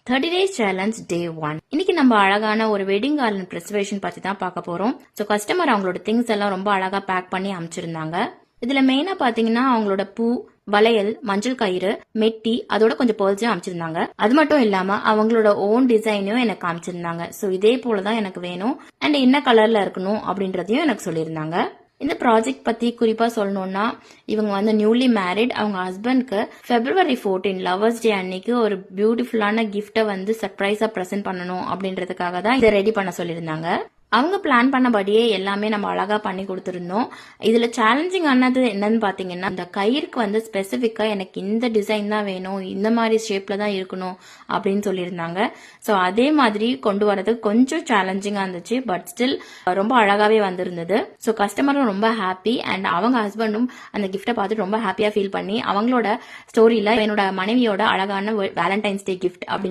30 days challenge day 1. இன்னைக்கு நம்ம அழகான ஒரு வெட்டிங் கார்டன் preservation பத்தி தான் பார்க்க போறோம். சோ கஸ்டமர் அவங்களோட திங்ஸ் எல்லாம் ரொம்ப அழகா பேக் பண்ணி அமைச்சிருந்தாங்க. இதுல மெயினா பாத்தீங்கன்னா அவங்களோட பூ, வளையல், மஞ்சள் கயிறு, மெட்டி, அதோட கொஞ்சம் பேர்ல்ஸையும் அமைச்சிருந்தாங்க. அது மட்டும் இல்லாம அவங்களோட ஓன் டிசைனையும் எனக்கு அமைச்சிருந்தாங்க. சோ இதே போலதான் எனக்கு வேணும் அண்ட் என்ன கலர்ல இருக்கணும் அப்படின்றதையும் எனக்கு சொல்லியிருந்தாங்க. இந்த ப்ராஜெக்ட் பத்தி குறிப்பா சொல்லணும்னா இவங்க வந்து நியூலி மேரிட். அவங்க ஹஸ்பண்ட்க்கு February 14 லவர்ஸ் டே அன்னைக்கு ஒரு பியூட்டிஃபுல்லான கிஃப்ட வந்து சர்ப்ரைஸா பிரசன்ட் பண்ணணும் அப்படின்றதுக்காக தான் இதை ரெடி பண்ண சொல்லியிருந்தாங்க. அவங்க பிளான் பண்ணபடியே எல்லாமே நம்ம அழகா பண்ணி கொடுத்துருந்தோம். இதுல சேலஞ்சிங் ஆனது என்னன்னு பாத்தீங்கன்னா இந்த கயிறுக்கு வந்து ஸ்பெசிபிக்கா எனக்கு இந்த டிசைன் தான் வேணும், இந்த மாதிரி ஷேப்ல தான் இருக்கணும் அப்படின்னு சொல்லியிருந்தாங்க. ஸோ அதே மாதிரி கொண்டு வரது கொஞ்சம் சேலஞ்சிங்கா இருந்துச்சு. பட் ஸ்டில் ரொம்ப அழகாவே வந்திருந்தது. ஸோ கஸ்டமரும் ரொம்ப ஹாப்பி அண்ட் அவங்க ஹஸ்பண்டும் அந்த கிஃப்டை பார்த்துட்டு ரொம்ப ஹாப்பியா ஃபீல் பண்ணி அவங்களோட ஸ்டோரியில என்னோட மனைவியோட அழகான வேலண்டைன்ஸ் டே கிஃப்ட் அப்படின்னு